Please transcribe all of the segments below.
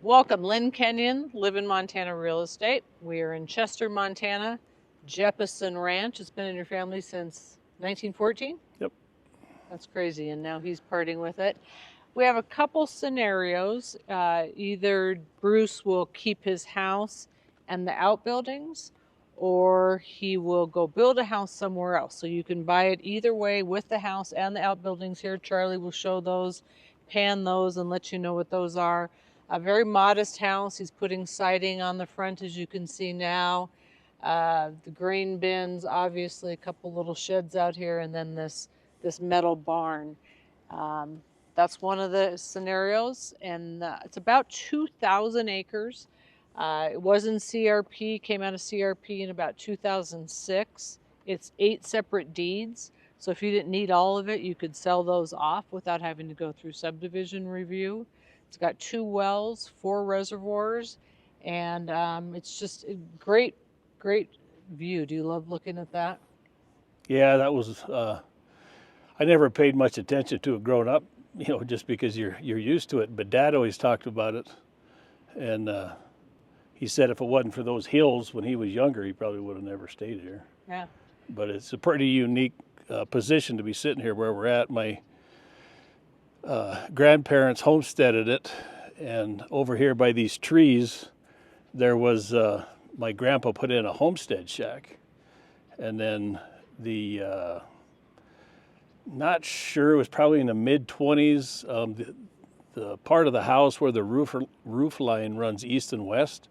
Welcome, Lynn Kenyon, live in Montana real estate. We are in Chester, Montana, Jeppesen Ranch. It's been in your family since 1914? Yep. That's crazy, and now he's parting with it. We have a couple scenarios. Either Bruce will keep his house and the outbuildings, or he will go build a house somewhere else. So you can buy it either way with the house and the outbuildings here. Charlie will show those, pan those, and let you know what those are. A very modest house. He's putting siding on the front, as you can see now. The grain bins, obviously a couple little sheds out here, and then this metal barn. That's one of the scenarios, and it's about 2,000 acres. It was in CRP, came out of CRP in about 2006. It's 8 separate deeds, so if you didn't need all of it, you could sell those off without having to go through subdivision review. It's got 2 wells, 4 reservoirs, and it's just a great view. Do you love looking at that? Yeah, that was, I never paid much attention to it growing up, just because you're used to it. But Dad always talked about it, and he said if it wasn't for those hills when he was younger, he probably would have never stayed here. Yeah. But it's a pretty unique position to be sitting here where we're at. My grandparents homesteaded it, and over here by these trees, there was my grandpa put in a homestead shack, and then not sure, it was probably in the mid-20s. The part of the house where the roof line runs east and west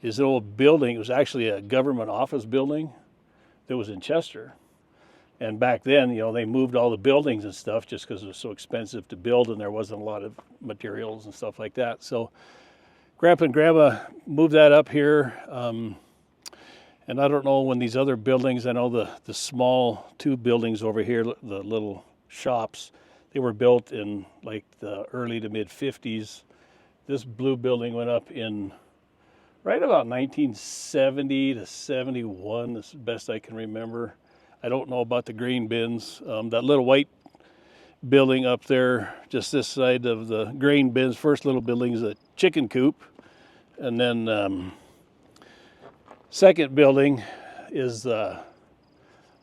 is an old building. It was actually a government office building that was in Chester. And back then, they moved all the buildings and stuff just because it was so expensive to build, and there wasn't a lot of materials and stuff like that. So Grandpa and Grandma moved that up here. And I don't know when these other buildings, I know the small 2 buildings over here, the little shops, they were built in like the early to mid 50s. This blue building went up in right about 1970 to 71, as best I can remember. I don't know about the green bins. That little white building up there, just this side of the grain bins, first little building is a chicken coop. And then second building is the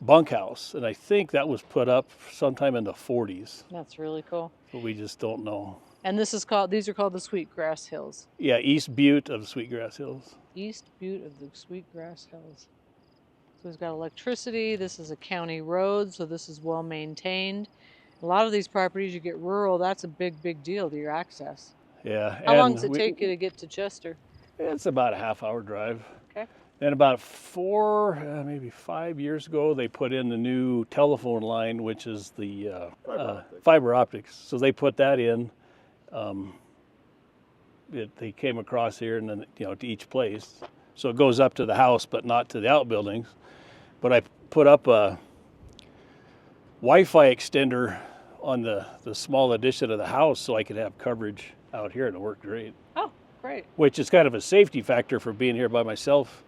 bunkhouse. And I think that was put up sometime in the 40s. That's really cool. But we just don't know. And these are called the Sweetgrass Hills. Yeah, East Butte of the Sweetgrass Hills. East Butte of the Sweetgrass Hills. So it's got electricity. This is a county road, so this is well maintained. A lot of these properties, you get rural, that's a big deal to your access. Yeah. How long does it take you to get to Chester? It's about a half-hour drive. Okay. Then about 4, maybe 5 years ago, they put in the new telephone line, which is the fiber optics. So they put that in. They came across here and then, to each place. So it goes up to the house, but not to the outbuildings. But I put up a Wi-Fi extender on the small addition of the house so I could have coverage out here, and it worked great. Oh, great. Which is kind of a safety factor for being here by myself.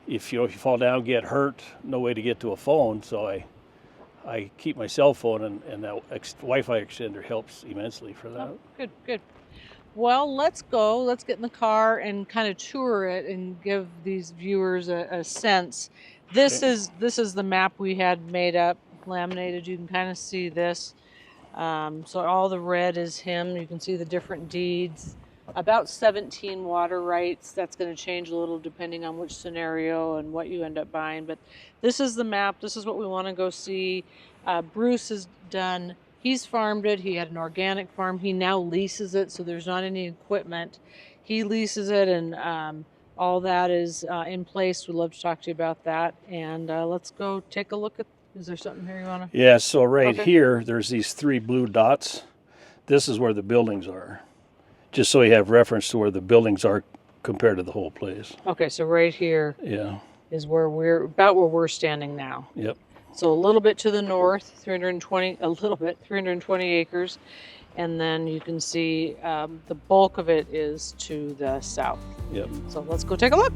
If you fall down, get hurt, no way to get to a phone, so I keep my cell phone, and that Wi-Fi extender helps immensely for that. Oh, good. Well, let's go. Let's get in the car and kind of tour it and give these viewers a sense. This is the map we had made up, laminated. You can kind of see this. So all the red is him. You can see the different deeds. About 17 water rights. That's going to change a little depending on which scenario and what you end up buying. But this is the map. This is what we want to go see. Bruce has done He's farmed it. He had an organic farm. He now leases it, so there's not any equipment. He leases it, and all that is in place. We'd love to talk to you about that. And let's go take a look at. Is there something here you want to? Yeah, so right Okay. here, there's these 3 blue dots. This is where the buildings are. Just so you have reference to where the buildings are compared to the whole place. Okay, so right here Yeah, is where we're standing now. yep. So a little bit to the north, 320 acres. And then you can see the bulk of it is to the south. Yep. So let's go take a look.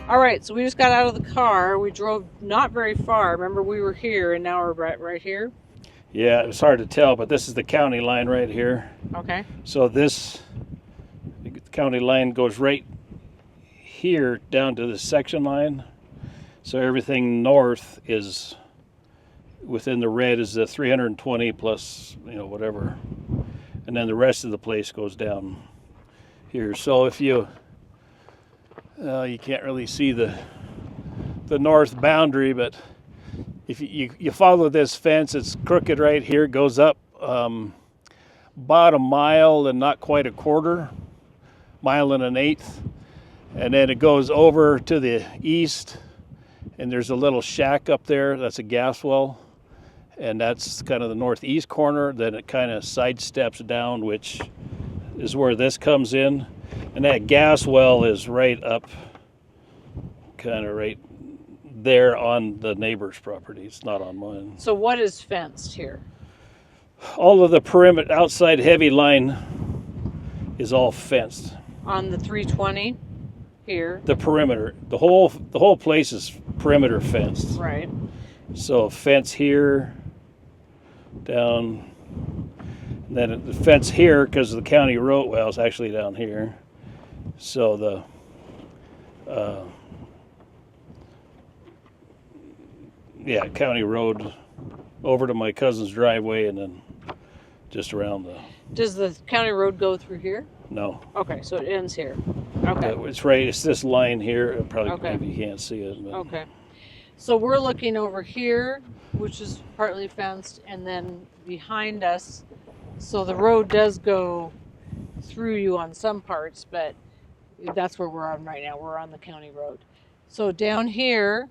All right, so we just got out of the car. We drove not very far. Remember, we were here, and now we're right here. Yeah, it's hard to tell, but this is the county line right here. Okay. So this the county line goes right here down to the section line. So everything north is within the red is the 320 plus, whatever. And then the rest of the place goes down here. So if you can't really see the north boundary, but if you follow this fence, it's crooked right here, goes up about a mile and not quite a quarter, mile and an eighth, and then it goes over to the east, and there's a little shack up there. That's a gas well, and that's kind of the northeast corner. Then it kind of sidesteps down, which is where this comes in, and that gas well is right up, kind of right there on the neighbor's property. It's not on mine. So what is fenced here? All of the perimeter outside heavy line is all fenced. On the 320 here. The perimeter, the whole place is perimeter fenced. Right. So fence here, down, and then the fence here because of the county road. Well, it's actually down here. So the county road over to my cousin's driveway, and then just around the. Does the county road go through here? No. Okay, so it ends here. Okay. It's right. It's this line here. Probably Okay. maybe you can't see it. But. Okay. So we're looking over here, which is partly fenced, and then behind us. So the road does go through you on some parts, but that's where we're on right now. We're on the county road. So down here,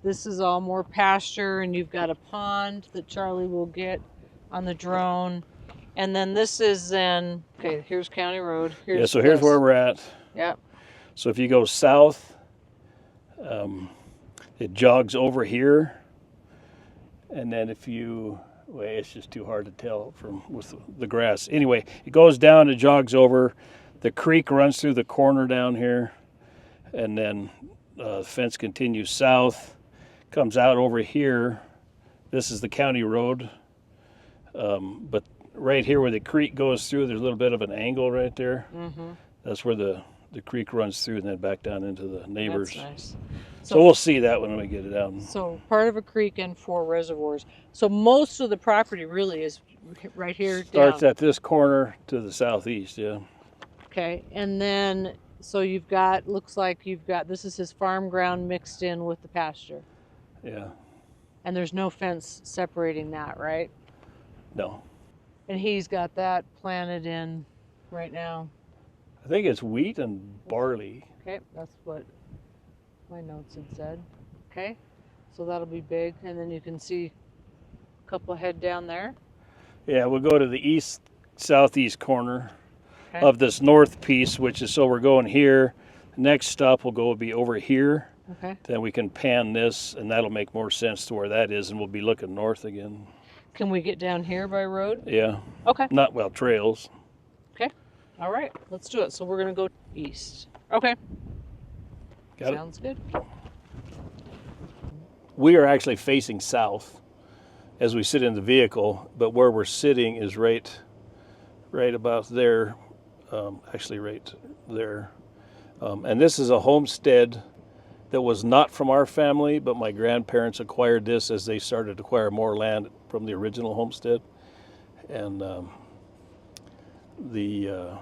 this is all more pasture, and you've got a pond that Charlie will get on the drone. And then this is then, okay, here's County Road. Here's where we're at. Yep. So if you go south, it jogs over here. And then it's just too hard to tell with the grass. Anyway, it goes down, it jogs over. The creek runs through the corner down here. And then the fence continues south, comes out over here. This is the county road. But right here where the creek goes through, there's a little bit of an angle right there. Mm-hmm. That's where the creek runs through and then back down into the neighbors. That's nice. So we'll see that when we get it down. So part of a creek and 4 reservoirs. So most of the property really is right here Starts down. at this corner to the southeast, yeah. Okay, and then so looks like you've got, this is his farm ground mixed in with the pasture. Yeah. And there's no fence separating that, right? No. And he's got that planted in right now. I think it's wheat and barley. Okay, that's what my notes had said. Okay, so that'll be big. And then you can see a couple head down there. Yeah, we'll go to the southeast corner Okay. of this north piece, which is, so we're going here. Next stop will be over here. Okay. Then we can pan this, and that'll make more sense to where that is, and we'll be looking north again. Can we get down here by road? Yeah. Okay. Trails. Okay. All right, let's do it. So we're going to go east. Okay. Got Sounds good. We are actually facing south as we sit in the vehicle, but where we're sitting is right about there, actually right there. And this is a homestead that was not from our family, but my grandparents acquired this as they started to acquire more land from the original homestead. And the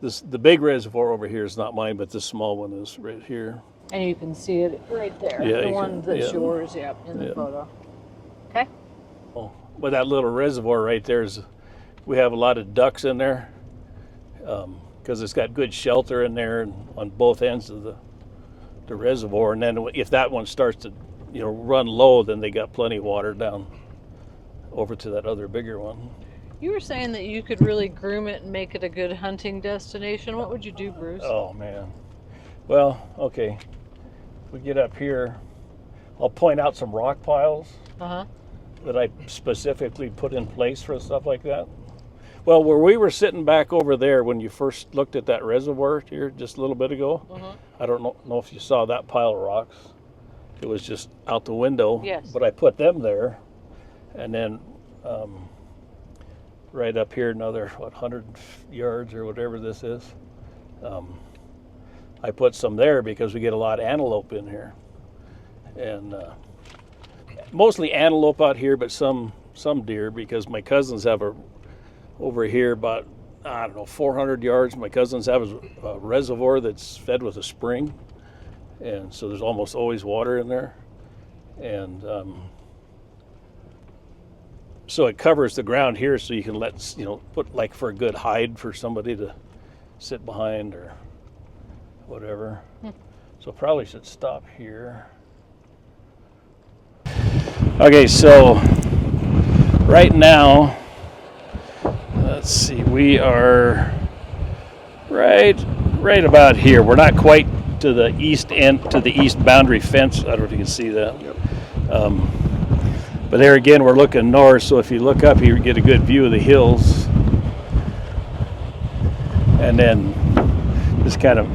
the big reservoir over here is not mine, but this small one is right here. And you can see it right there. Yeah, the you one can- that's yeah. yours, yep, in the Yeah. photo. Okay. Oh, but that little reservoir right there is, we have a lot of ducks in there because it's got good shelter in there and on both ends of the reservoir. And then if that one starts to, run low, then they got plenty of water down over to that other bigger one. You were saying that you could really groom it and make it a good hunting destination. What would you do, Bruce? Oh man. Well, okay. We get up here. I'll point out some rock piles Uh-huh. that I specifically put in place for stuff like that. Well, where we were sitting back over there when you first looked at that reservoir here just a little bit ago, Uh-huh. I don't know if you saw that pile of rocks. It was just out the window. Yes. But I put them there, and then right up here, another 100 yards or whatever this is. I put some there because we get a lot of antelope in here, and mostly antelope out here, but some deer because my cousins have over here about 400 yards. My cousins have a reservoir that's fed with a spring, and so there's almost always water in there, and so it covers the ground here, so you can put like for a good hide for somebody to sit behind or whatever. So probably should stop here. Okay, so right now, let's see, we are right about here. We're not quite to the east end, to the east boundary fence. I don't know if you can see that. Yep. But there again, we're looking north, so if you look up, you get a good view of the hills. And then just kind of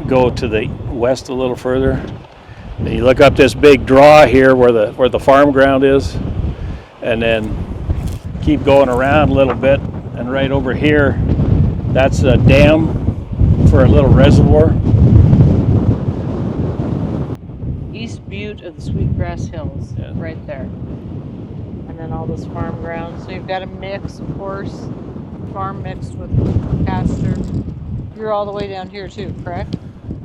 go to the west a little further. And you look up this big draw here where the farm ground is, and then keep going around a little bit, and right over here, that's a dam for a little reservoir. East Butte of the Sweetgrass Hills, Yeah. right there. And then all this farm ground. So you've got a mix, of course, farm mixed with pasture. You're all the way down here too, correct?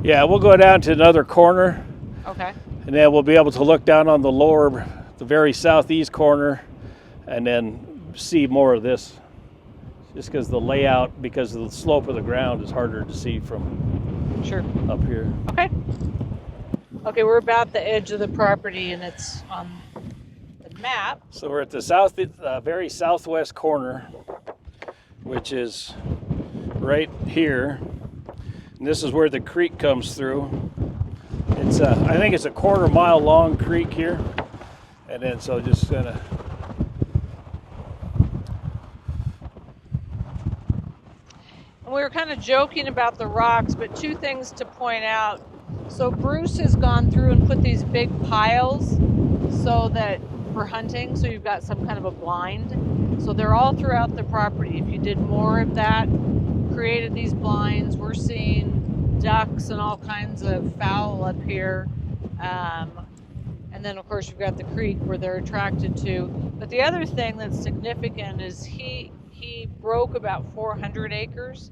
Yeah, we'll go down to another corner, Okay. and then we'll be able to look down on the very southeast corner, and then see more of this. Just because the layout, because of the slope of the ground, is harder to see from Sure. up here. Okay. Okay, we're about the edge of the property, and it's on the map. So we're at the very southwest corner, which is right here. And this is where the creek comes through. It's I think it's a 1/4 mile long creek here, and then so just gonna. And we were kind of joking about the rocks, but two things to point out. So Bruce has gone through and put these big piles so that for hunting, so you've got some kind of a blind. So they're all throughout the property. If you did more of that, created these blinds, we're seeing ducks and all kinds of fowl up here. And then of course you've got the creek where they're attracted to. But the other thing that's significant is he broke about 400 acres,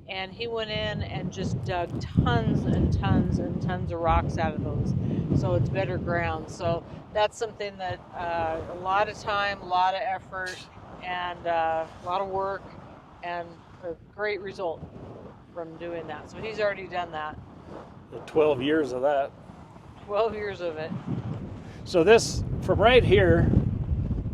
and he went in and just dug tons and tons and tons of rocks out of those, so it's better ground. So that's something that a lot of time, a lot of effort, and a lot of work, and a great result from doing that. So he's already done that. 12 years of that. 12 years of it. So this, from right here,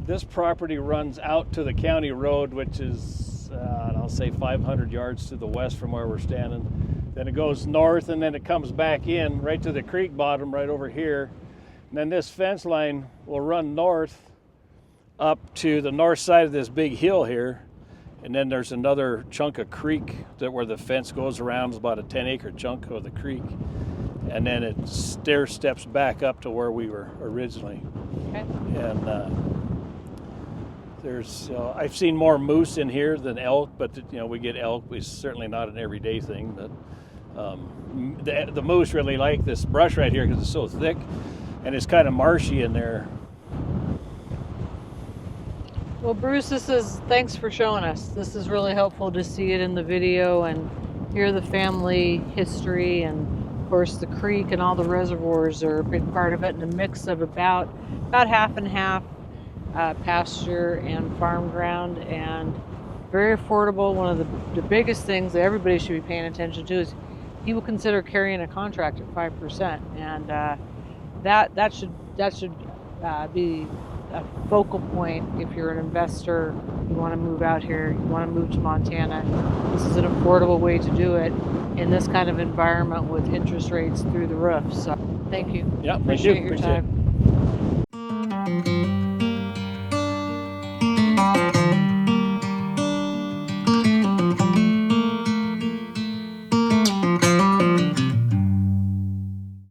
this property runs out to the county road, which is, I'll say 500 yards to the west from where we're standing. Then it goes north, and then it comes back in right to the creek bottom right over here. And then this fence line will run north up to the north side of this big hill here. And then there's another chunk of creek where the fence goes around. It's about a 10-acre chunk of the creek. And then it stair steps back up to where we were originally. Okay. And there's, I've seen more moose in here than elk, but we get elk. It's certainly not an everyday thing, but the moose really like this brush right here because it's so thick, and it's kind of marshy in there. Well, Bruce, thanks for showing us. This is really helpful to see it in the video and hear the family history, and of course the creek and all the reservoirs are a big part of it, and a mix of about half and half pasture and farm ground, and very affordable. One of the biggest things that everybody should be paying attention to is he will consider carrying a contract at 5%, and that should be a focal point if you're an investor. You want to move out here, you want to move to Montana. This is an affordable way to do it in this kind of environment with interest rates through the roof. So thank you. Yeah, Appreciate thank you. your time.